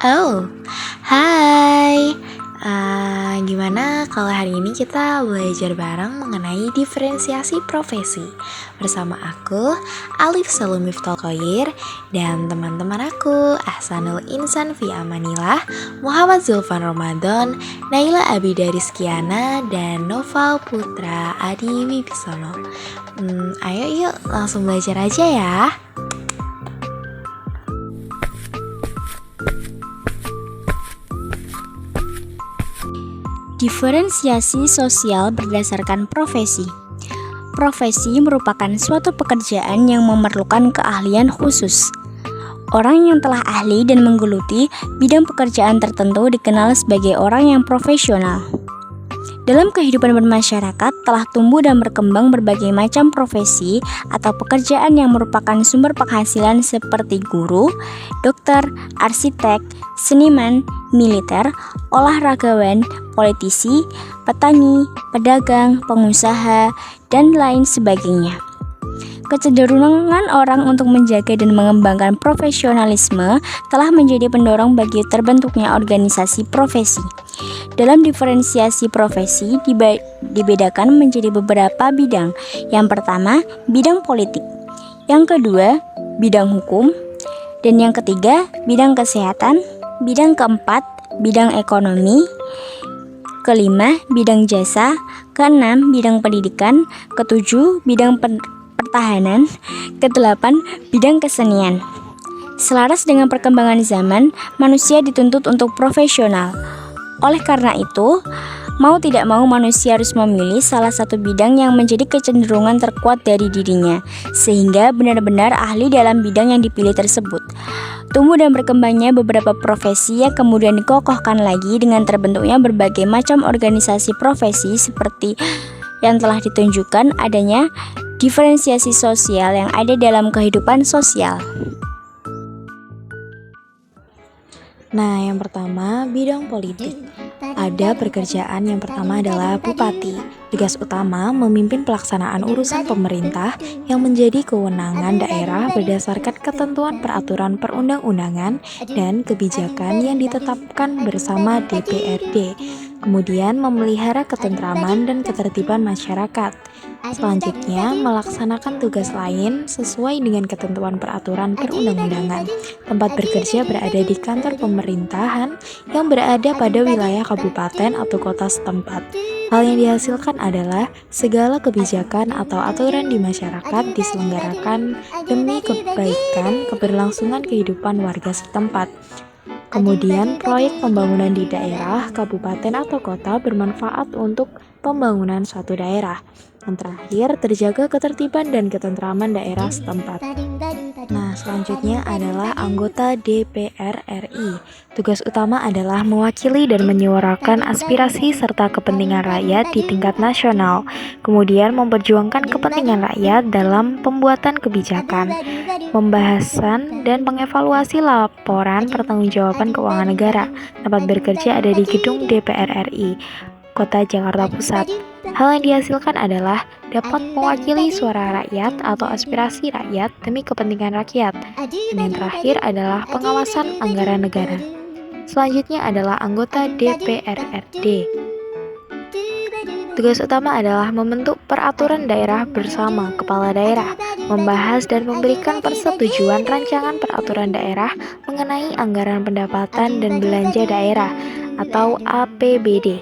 Oh, hai. Gimana kalau hari ini kita belajar bareng mengenai diferensiasi profesi bersama aku, Alif Salumif Tolkoir, dan teman-teman aku, Ahsanul Insan Fi Amanillah, Muhammad Zulfan Ramadan, Naila Abida Rizkiana, dan Noval Putra Adi Wibisono. Ayo yuk langsung belajar aja ya. Diferensiasi sosial berdasarkan profesi. Profesi merupakan suatu pekerjaan yang memerlukan keahlian khusus. Orang yang telah ahli dan menggeluti bidang pekerjaan tertentu dikenal sebagai orang yang profesional. Dalam kehidupan bermasyarakat telah tumbuh dan berkembang berbagai macam profesi atau pekerjaan yang merupakan sumber penghasilan seperti guru, dokter, arsitek, seniman, militer, olahragawan, politisi, petani, pedagang, pengusaha, dan lain sebagainya. Kecenderungan orang untuk menjaga dan mengembangkan profesionalisme telah menjadi pendorong bagi terbentuknya organisasi profesi. Dalam diferensiasi profesi dibedakan menjadi beberapa bidang. Yang pertama, bidang politik. Yang kedua, bidang hukum. Dan yang ketiga, bidang kesehatan. Bidang keempat, bidang ekonomi. Kelima, bidang jasa. Keenam, bidang pendidikan. Ketujuh, bidang pertahanan. Kedelapan, bidang kesenian. Selaras dengan perkembangan zaman, manusia dituntut untuk profesional. Oleh karena itu, mau tidak mau manusia harus memilih salah satu bidang yang menjadi kecenderungan terkuat dari dirinya, sehingga benar-benar ahli dalam bidang yang dipilih tersebut. Tumbuh dan berkembangnya beberapa profesi yang kemudian dikokohkan lagi dengan terbentuknya berbagai macam organisasi profesi seperti yang telah ditunjukkan adanya diferensiasi sosial yang ada dalam kehidupan sosial. Nah, yang pertama, bidang politik. Ada pekerjaan yang pertama adalah bupati. Tugas utama memimpin pelaksanaan urusan pemerintah yang menjadi kewenangan daerah berdasarkan ketentuan peraturan perundang-undangan dan kebijakan yang ditetapkan bersama DPRD. Kemudian memelihara ketentraman dan ketertiban masyarakat. Selanjutnya, melaksanakan tugas lain sesuai dengan ketentuan peraturan perundang-undangan. Tempat bekerja berada di kantor pemerintahan yang berada pada wilayah kabupaten atau kota setempat. Hal yang dihasilkan adalah segala kebijakan atau aturan di masyarakat diselenggarakan demi kebaikan keberlangsungan kehidupan warga setempat. Kemudian, proyek pembangunan di daerah, kabupaten atau kota bermanfaat untuk pembangunan suatu daerah. Yang terakhir, terjaga ketertiban dan ketentraman daerah setempat. Nah, selanjutnya adalah anggota DPR RI. Tugas utama adalah mewakili dan menyuarakan aspirasi serta kepentingan rakyat di tingkat nasional. Kemudian memperjuangkan kepentingan rakyat dalam pembuatan kebijakan, pembahasan dan mengevaluasi laporan pertanggungjawaban keuangan negara. Tempat bekerja ada di gedung DPR RI, Kota Jakarta Pusat. Hal yang dihasilkan adalah dapat mewakili suara rakyat atau aspirasi rakyat demi kepentingan rakyat. Dan yang terakhir adalah pengawasan anggaran negara. Selanjutnya adalah anggota DPRRD. Tugas utama adalah membentuk peraturan daerah bersama kepala daerah, membahas dan memberikan persetujuan rancangan peraturan daerah mengenai anggaran pendapatan dan belanja daerah atau APBD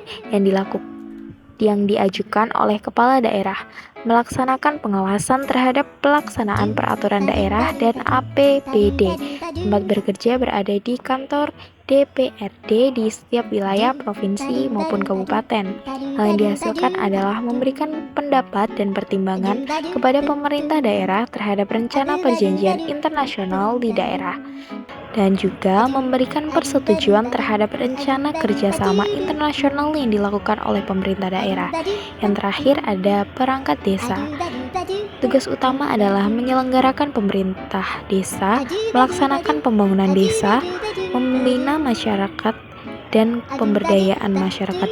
yang diajukan oleh kepala daerah, melaksanakan pengawasan terhadap pelaksanaan peraturan daerah dan APBD. Tempat bekerja berada di kantor DPRD di setiap wilayah provinsi maupun kabupaten. Hal yang dihasilkan adalah memberikan pendapat dan pertimbangan kepada pemerintah daerah terhadap rencana perjanjian internasional di daerah, dan juga memberikan persetujuan terhadap rencana kerjasama internasional yang dilakukan oleh pemerintah daerah. Yang terakhir ada perangkat desa. Tugas utama adalah menyelenggarakan pemerintah desa, melaksanakan pembangunan desa, membina masyarakat dan pemberdayaan masyarakat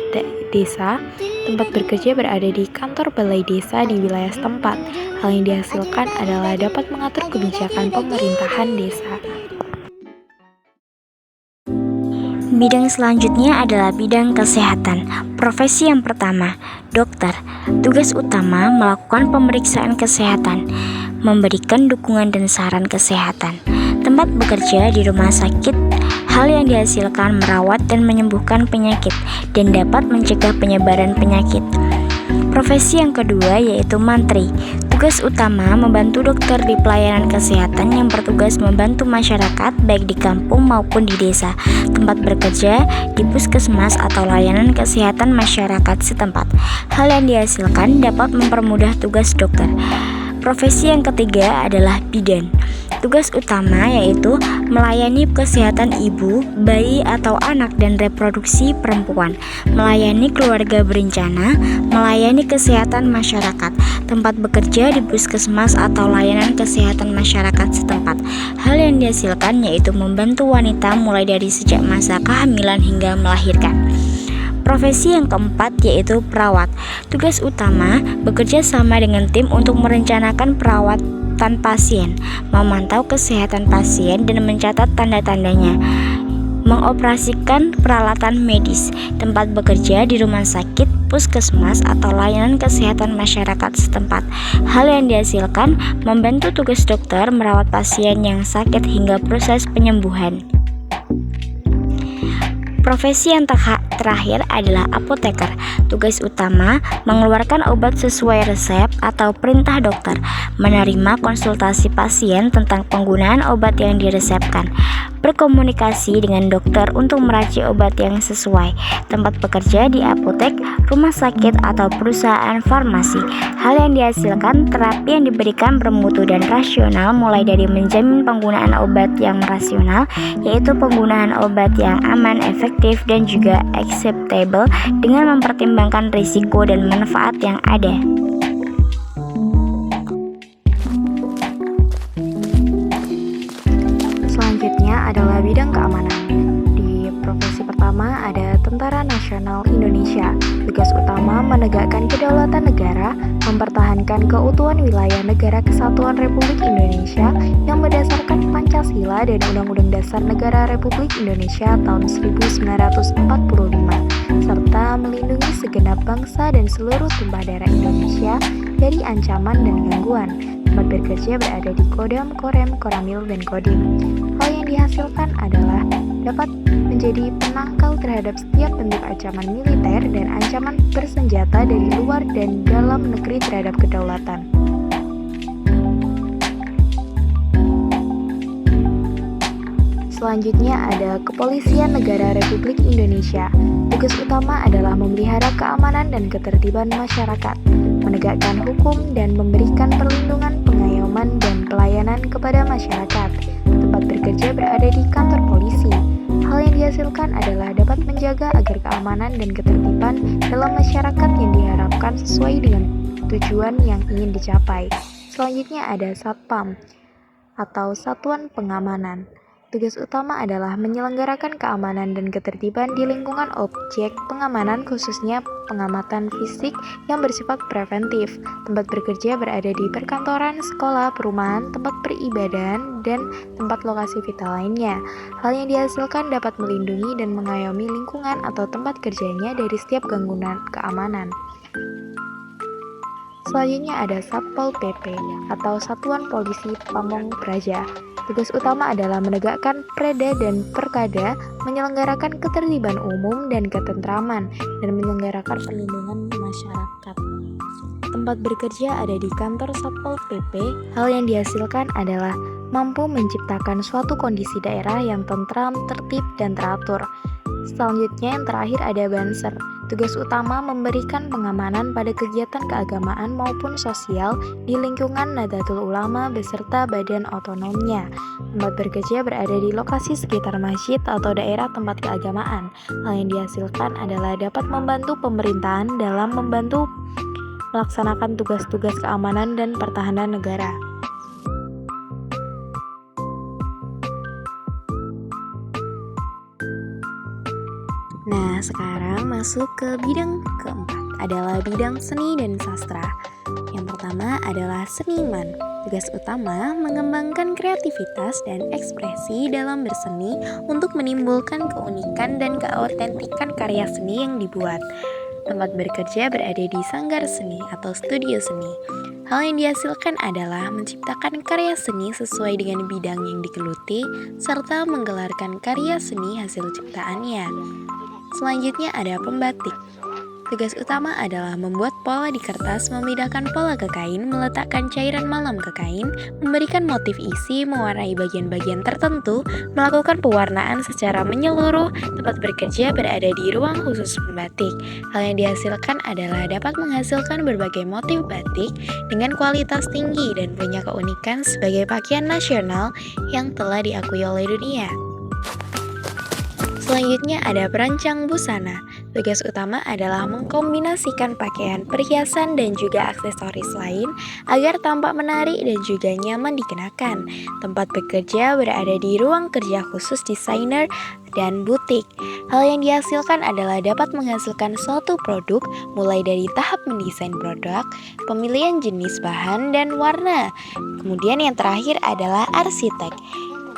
desa. Tempat bekerja berada di kantor balai desa di wilayah setempat. Hal yang dihasilkan adalah dapat mengatur kebijakan pemerintahan desa. Bidang selanjutnya adalah bidang kesehatan. Profesi yang pertama, dokter. Tugas utama melakukan pemeriksaan kesehatan, memberikan dukungan dan saran kesehatan. Tempat bekerja di rumah sakit, hal yang dihasilkan merawat dan menyembuhkan penyakit dan dapat mencegah penyebaran penyakit. Profesi yang kedua yaitu mantri. Tugas utama membantu dokter di pelayanan kesehatan yang bertugas membantu masyarakat baik di kampung maupun di desa. Tempat bekerja di puskesmas atau layanan kesehatan masyarakat setempat. Hal yang dihasilkan dapat mempermudah tugas dokter. Profesi yang ketiga adalah bidan. Tugas utama yaitu melayani kesehatan ibu, bayi atau anak dan reproduksi perempuan, melayani keluarga berencana, melayani kesehatan masyarakat, tempat bekerja di puskesmas atau layanan kesehatan masyarakat setempat. Hal yang dihasilkan yaitu membantu wanita mulai dari sejak masa kehamilan hingga melahirkan. Profesi yang keempat yaitu perawat. Tugas utama bekerja sama dengan tim untuk merencanakan perawatan pasien, memantau kesehatan pasien dan mencatat tanda-tandanya, mengoperasikan peralatan medis. Tempat bekerja di rumah sakit, puskesmas atau layanan kesehatan masyarakat setempat. Hal yang dihasilkan membantu tugas dokter merawat pasien yang sakit hingga proses penyembuhan. Profesi yang terakhir adalah apoteker. Tugas utama mengeluarkan obat sesuai resep atau perintah dokter, menerima konsultasi pasien tentang penggunaan obat yang diresepkan, berkomunikasi dengan dokter untuk meracik obat yang sesuai. Tempat bekerja di apotek, rumah sakit atau perusahaan farmasi. Hal yang dihasilkan terapi yang diberikan bermutu dan rasional, mulai dari menjamin penggunaan obat yang rasional, yaitu penggunaan obat yang aman, efektif, dan juga acceptable dengan mempertimbangkan risiko dan manfaat yang ada. Selanjutnya adalah bidang keamanan. Di profesi pertama ada Tentara Nasional Indonesia. Tugas utama menegakkan kedaulatan negara, mempertahankan keutuhan wilayah negara Kesatuan Republik Indonesia yang berdasarkan Pancasila dan Undang-Undang Dasar Negara Republik Indonesia tahun 1945, serta melindungi segenap bangsa dan seluruh tumpah darah Indonesia dari ancaman dan gangguan. Tempat bekerja berada di Kodam, Korem, Koramil, dan Kodim. Hal yang dihasilkan adalah dapat menjadi penangkal terhadap setiap bentuk ancaman militer dan ancaman bersenjata dari luar dan dalam negeri terhadap kedaulatan. Selanjutnya ada Kepolisian Negara Republik Indonesia. Tugas utama adalah memelihara keamanan dan ketertiban masyarakat, menegakkan hukum dan memberikan perlindungan, pengayoman, dan pelayanan kepada masyarakat. Tempat bekerja berada di kantor polisi. Hal yang dihasilkan adalah dapat menjaga agar keamanan dan ketertiban dalam masyarakat yang diharapkan sesuai dengan tujuan yang ingin dicapai. Selanjutnya ada Satpam atau Satuan Pengamanan. Tugas utama adalah menyelenggarakan keamanan dan ketertiban di lingkungan objek pengamanan, khususnya pengamatan fisik yang bersifat preventif. Tempat bekerja berada di perkantoran, sekolah, perumahan, tempat peribadahan, dan tempat lokasi vital lainnya. Hal yang dihasilkan dapat melindungi dan mengayomi lingkungan atau tempat kerjanya dari setiap gangguan keamanan. Selanjutnya ada Satpol PP atau Satuan Polisi Pamong Praja. Tugas utama adalah menegakkan perda dan perkada, menyelenggarakan ketertiban umum dan ketentraman, dan menyelenggarakan perlindungan masyarakat. Tempat bekerja ada di kantor Satpol PP. Hal yang dihasilkan adalah mampu menciptakan suatu kondisi daerah yang tentram, tertib, dan teratur. Selanjutnya yang terakhir ada Banser. Tugas utama memberikan pengamanan pada kegiatan keagamaan maupun sosial di lingkungan Nahdlatul Ulama beserta badan otonomnya. Tempat bekerja berada di lokasi sekitar masjid atau daerah tempat keagamaan. Hal yang dihasilkan adalah dapat membantu pemerintahan dalam membantu melaksanakan tugas-tugas keamanan dan pertahanan negara. Nah, sekarang masuk ke bidang keempat, adalah bidang seni dan sastra. Yang pertama adalah seniman. Tugas utama mengembangkan kreativitas dan ekspresi dalam berseni untuk menimbulkan keunikan dan keautentikan karya seni yang dibuat. Tempat bekerja berada di sanggar seni atau studio seni. Hal yang dihasilkan adalah menciptakan karya seni sesuai dengan bidang yang digeluti, serta menggelarkan karya seni hasil ciptaannya. Selanjutnya ada pembatik. Tugas utama adalah membuat pola di kertas, memindahkan pola ke kain, meletakkan cairan malam ke kain, memberikan motif isi, mewarnai bagian-bagian tertentu, melakukan pewarnaan secara menyeluruh. Tempat bekerja berada di ruang khusus pembatik. Hal yang dihasilkan adalah dapat menghasilkan berbagai motif batik dengan kualitas tinggi dan punya keunikan sebagai pakaian nasional yang telah diakui oleh dunia. Selanjutnya ada perancang busana. Tugas utama adalah mengkombinasikan pakaian, perhiasan, dan juga aksesoris lain agar tampak menarik dan juga nyaman dikenakan. Tempat bekerja berada di ruang kerja khusus desainer dan butik. Hal yang dihasilkan adalah dapat menghasilkan suatu produk mulai dari tahap mendesain produk, pemilihan jenis bahan dan warna. Kemudian yang terakhir adalah arsitek.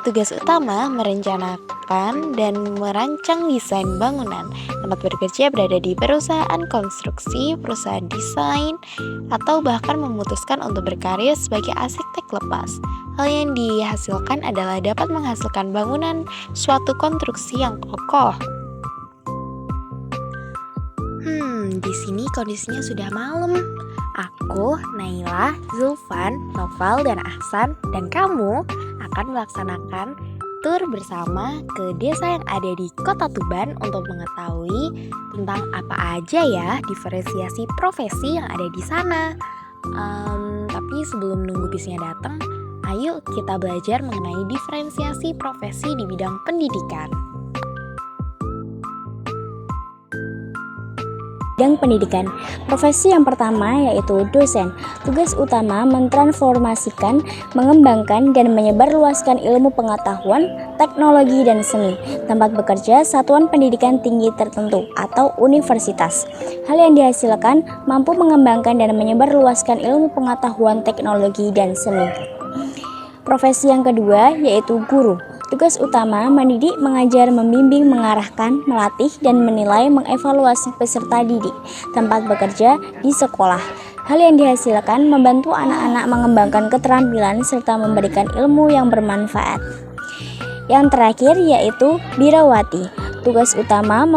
Tugas utama merencanakan dan merancang desain bangunan. Tempat bekerja berada di perusahaan konstruksi, perusahaan desain, atau bahkan memutuskan untuk berkarir sebagai arsitek lepas. Hal yang dihasilkan adalah dapat menghasilkan bangunan suatu konstruksi yang kokoh. Di sini kondisinya sudah malam. Aku, Naila, Zulfan, Noval, dan Ahsan, dan kamu akan melaksanakan tur bersama ke desa yang ada di Kota Tuban untuk mengetahui tentang apa aja ya diferensiasi profesi yang ada di sana. Tapi sebelum nunggu bisnya datang, ayo kita belajar mengenai diferensiasi profesi di bidang pendidikan. Bidang pendidikan. Profesi yang pertama yaitu dosen. Tugas utama mentransformasikan, mengembangkan, dan menyebarluaskan ilmu pengetahuan, teknologi, dan seni. Tempat bekerja satuan pendidikan tinggi tertentu atau universitas. Hal yang dihasilkan mampu mengembangkan dan menyebarluaskan ilmu pengetahuan, teknologi, dan seni. Profesi yang kedua yaitu guru. Tugas utama mendidik, mengajar, membimbing, mengarahkan, melatih, dan menilai, mengevaluasi peserta didik. Tempat bekerja di sekolah. Hal yang dihasilkan membantu anak-anak mengembangkan keterampilan serta memberikan ilmu yang bermanfaat. Yang terakhir yaitu birawati. Tugas utama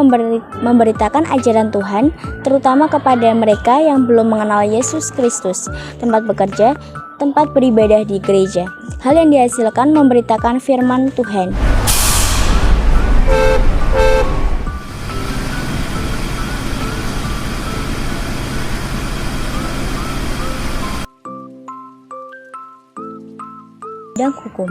memberitakan ajaran Tuhan, terutama kepada mereka yang belum mengenal Yesus Kristus. Tempat bekerja, tempat beribadah di gereja. Hal yang dihasilkan memberitakan firman Tuhan. Bidang hukum.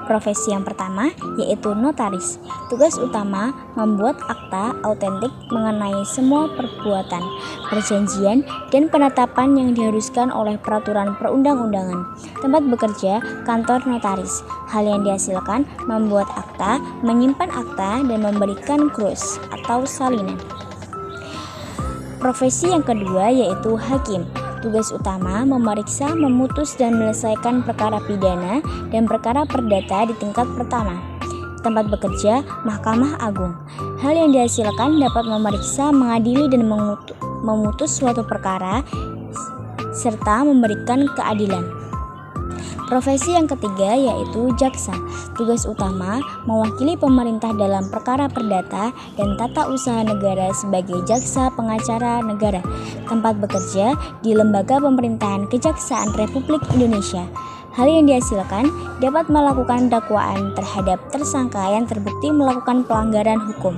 Profesi yang pertama yaitu notaris. Tugas utama membuat akta autentik mengenai semua perbuatan, perjanjian, dan penetapan yang diharuskan oleh peraturan perundang-undangan. Tempat bekerja kantor notaris. Hal yang dihasilkan membuat akta, menyimpan akta, dan memberikan krus atau salinan. Profesi yang kedua yaitu hakim. Tugas utama memeriksa, memutus, dan menyelesaikan perkara pidana dan perkara perdata di tingkat pertama. Tempat bekerja Mahkamah Agung. Hal yang dihasilkan dapat memeriksa, mengadili, dan memutus suatu perkara serta memberikan keadilan. Profesi yang ketiga yaitu jaksa. Tugas utama mewakili pemerintah dalam perkara perdata dan tata usaha negara sebagai jaksa pengacara negara. Tempat bekerja di Lembaga Pemerintahan Kejaksaan Republik Indonesia. Hal yang dihasilkan dapat melakukan dakwaan terhadap tersangka yang terbukti melakukan pelanggaran hukum.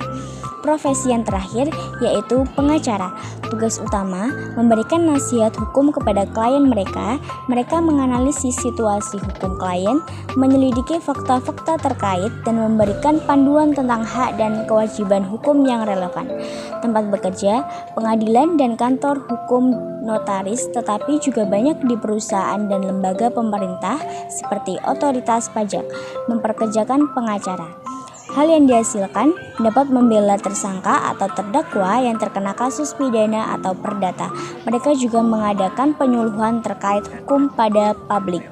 Profesi yang terakhir yaitu pengacara. Tugas utama memberikan nasihat hukum kepada klien mereka. Mereka menganalisis situasi hukum klien, menyelidiki fakta-fakta terkait, dan memberikan panduan tentang hak dan kewajiban hukum yang relevan. Tempat bekerja pengadilan dan kantor hukum notaris, tetapi juga banyak di perusahaan dan lembaga pemerintah seperti otoritas pajak memperkerjakan pengacara. Hal yang dihasilkan dapat membela tersangka atau terdakwa yang terkena kasus pidana atau perdata. Mereka juga mengadakan penyuluhan terkait hukum pada publik.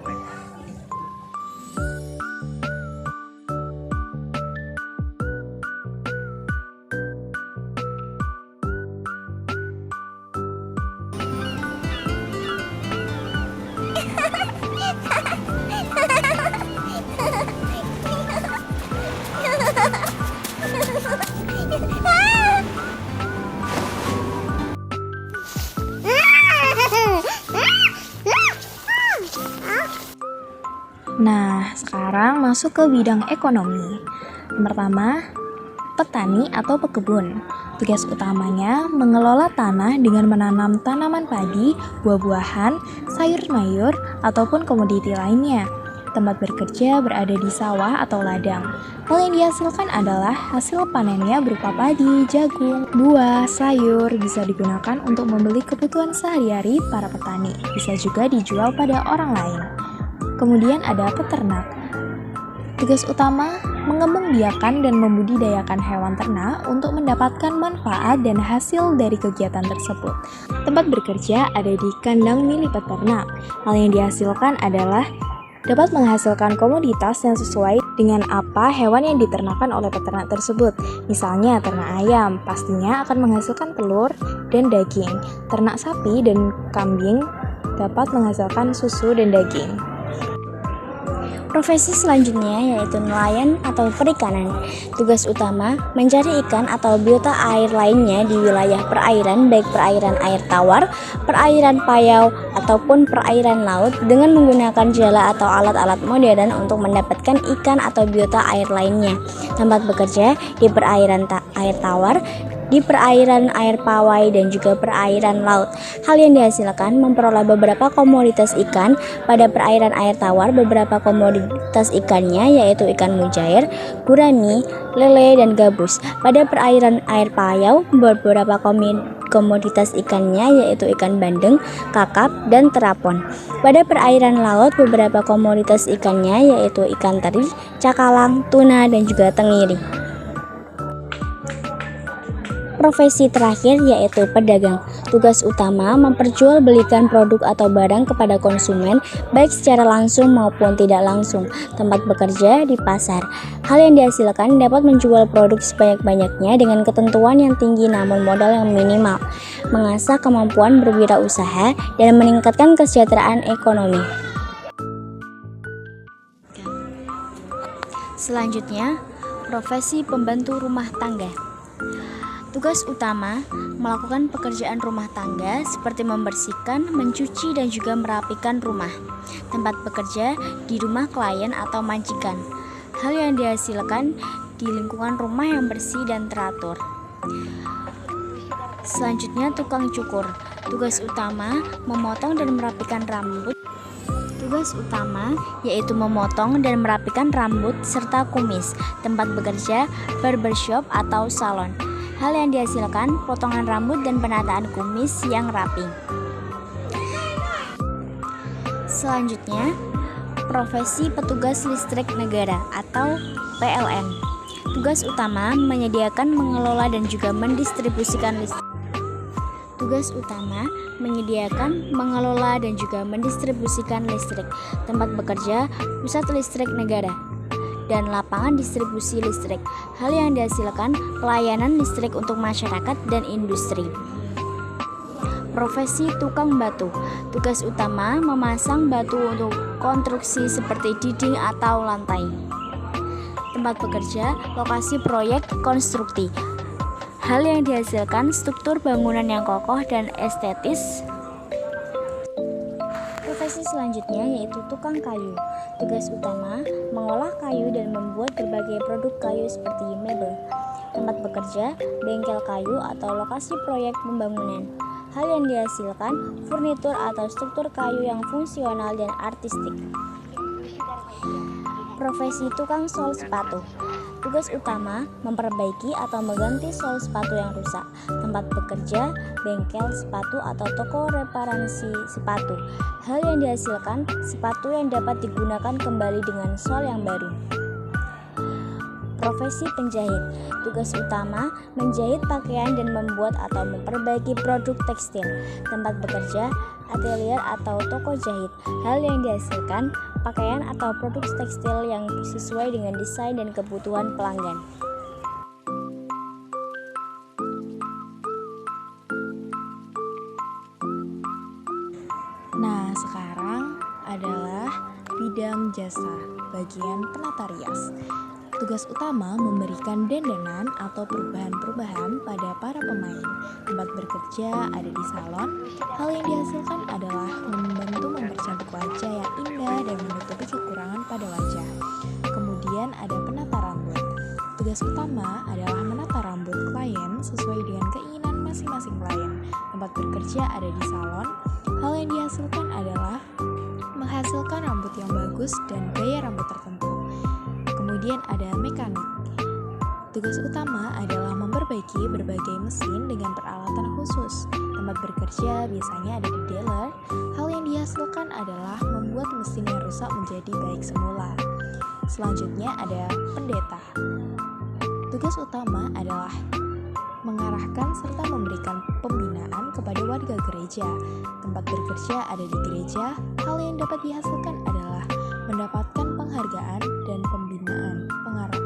masuk ke bidang ekonomi. Yang pertama, petani atau pekebun. Tugas utamanya mengelola tanah dengan menanam tanaman padi, buah-buahan, sayur-mayur, ataupun komoditi lainnya. Tempat bekerja berada di sawah atau ladang. Hal yang dihasilkan adalah hasil panennya berupa padi, jagung, buah, sayur, bisa digunakan untuk membeli kebutuhan sehari-hari para petani. Bisa juga dijual pada orang lain. Kemudian ada peternak. Tugas utama mengembangbiakan dan membudidayakan hewan ternak untuk mendapatkan manfaat dan hasil dari kegiatan tersebut. Tempat bekerja ada di kandang milik peternak. Hal yang dihasilkan adalah dapat menghasilkan komoditas yang sesuai dengan apa hewan yang diternakan oleh peternak tersebut. Misalnya ternak ayam, pastinya akan menghasilkan telur dan daging. Ternak sapi dan kambing dapat menghasilkan susu dan daging. Profesi selanjutnya yaitu nelayan atau perikanan. Tugas utama mencari ikan atau biota air lainnya di wilayah perairan, baik perairan air tawar, perairan payau, ataupun perairan laut dengan menggunakan jala atau alat-alat modern untuk mendapatkan ikan atau biota air lainnya. Tempat bekerja di perairan air tawar, di perairan air pawai, dan juga perairan laut. Hal yang dihasilkan memperoleh beberapa komoditas ikan. Pada perairan air tawar, beberapa komoditas ikannya yaitu ikan mujair, gurami, lele, dan gabus. Pada perairan air payau, beberapa komoditas ikannya yaitu ikan bandeng, kakap, dan terapon. Pada perairan laut, beberapa komoditas ikannya yaitu ikan teri, cakalang, tuna, dan juga tenggiri. Profesi terakhir yaitu pedagang. Tugas utama memperjualbelikan produk atau barang kepada konsumen baik secara langsung maupun tidak langsung. Tempat bekerja di pasar. Hal yang dihasilkan dapat menjual produk sebanyak-banyaknya dengan ketentuan yang tinggi namun modal yang minimal. Mengasah kemampuan berwirausaha dan meningkatkan kesejahteraan ekonomi. Selanjutnya, profesi pembantu rumah tangga. Tugas utama melakukan pekerjaan rumah tangga seperti membersihkan, mencuci, dan juga merapikan rumah. Tempat bekerja di rumah klien atau majikan. Hal yang dihasilkan di lingkungan rumah yang bersih dan teratur. Selanjutnya, tukang cukur. Tugas utama memotong dan merapikan rambut. Tugas utama yaitu memotong dan merapikan rambut serta kumis. Tempat bekerja barbershop atau salon. Hal yang dihasilkan potongan rambut dan penataan kumis yang rapi. Selanjutnya, profesi petugas listrik negara atau PLN. Tugas utama menyediakan, mengelola, dan juga mendistribusikan listrik. Tugas utama menyediakan, mengelola, dan juga mendistribusikan listrik. Tempat bekerja pusat listrik negara dan lapangan distribusi listrik. Hal yang dihasilkan pelayanan listrik untuk masyarakat dan industri. Profesi tukang batu. Tugas utama memasang batu untuk konstruksi seperti dinding atau lantai. Tempat bekerja lokasi proyek konstruksi. Hal yang dihasilkan struktur bangunan yang kokoh dan estetis. Profesi selanjutnya yaitu tukang kayu. Tugas utama mengolah kayu dan membuat berbagai produk kayu seperti mebel. Tempat bekerja bengkel kayu atau lokasi proyek pembangunan. Hal yang dihasilkan furnitur atau struktur kayu yang fungsional dan artistik. Profesi tukang sol sepatu. Tugas utama memperbaiki atau mengganti sol sepatu yang rusak. Tempat bekerja bengkel sepatu atau toko reparasi sepatu. Hal yang dihasilkan sepatu yang dapat digunakan kembali dengan sol yang baru. Profesi penjahit. Tugas utama menjahit pakaian dan membuat atau memperbaiki produk tekstil. Tempat bekerja atelier atau toko jahit. Hal yang dihasilkan pakaian atau produk tekstil yang sesuai dengan desain dan kebutuhan pelanggan. Nah, sekarang adalah bidang jasa, bagian penata rias. Tugas utama memberikan dandanan atau perubahan-perubahan pada para pemain. Tempat bekerja ada di salon. Hal yang dihasilkan adalah membantu mempercantik wajah yang indah dan menutupi kekurangan pada wajah. Kemudian Kemudian ada penata rambut. Tugas utama adalah menata rambut klien sesuai dengan keinginan masing-masing klien. Tempat bekerja ada di salon. Hal yang dihasilkan adalah menghasilkan rambut yang bagus dan gaya rambut tertentu. Kemudian ada mekanik. Tugas utama adalah memperbaiki berbagai mesin dengan peralatan khusus. Tempat bekerja biasanya ada di dealer. Hal yang dihasilkan adalah membuat mesin yang rusak menjadi baik semula. Selanjutnya ada pendeta. Tugas utama adalah mengarahkan serta memberikan pembinaan kepada warga gereja. Tempat bekerja ada di gereja. Hal yang dapat dihasilkan adalah mendapatkan penghargaan dan pembinaan pengarah.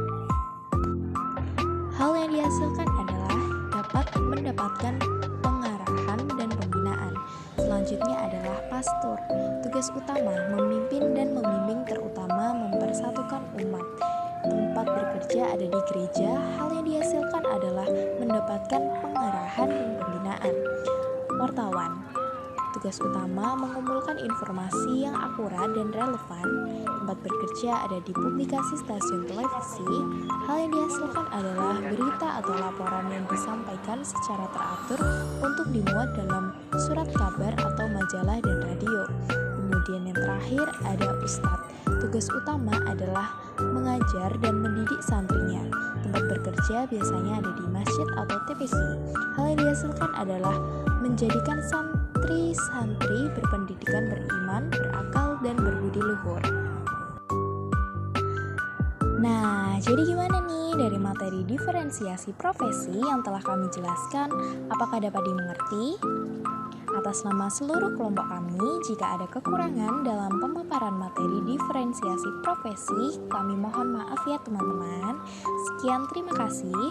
Hal yang dihasilkan adalah dapat mendapatkan pengarahan dan pembinaan. Selanjutnya adalah pastor. Tugas utama memimpin dan membimbing, terutama mempersatukan umat. Tempat bekerja ada di gereja. Hal yang dihasilkan adalah mendapatkan pengarahan dan pembinaan. Wartawan. Tugas utama mengumpulkan informasi yang akurat dan relevan. Tempat bekerja ada di publikasi stasiun televisi. Hal yang dihasilkan adalah berita atau laporan yang disampaikan secara teratur untuk dimuat dalam surat kabar atau majalah dan radio. Kemudian yang terakhir ada ustadz. Tugas utama adalah mengajar dan mendidik santrinya. Tempat bekerja biasanya ada di masjid atau TPC. Hal yang dihasilkan adalah menjadikan santri-santri berpendidikan, beriman, berakal, dan berbudi luhur. Nah, jadi gimana nih dari materi diferensiasi profesi yang telah kami jelaskan? Apakah dapat dimengerti? Atas nama seluruh kelompok kami, jika ada kekurangan dalam pemaparan materi diferensiasi profesi, kami mohon maaf ya teman-teman. Sekian, terima kasih.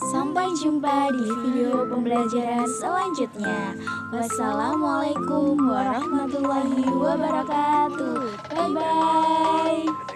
Sampai jumpa di video pembelajaran selanjutnya. Wassalamualaikum warahmatullahi wabarakatuh. Bye-bye.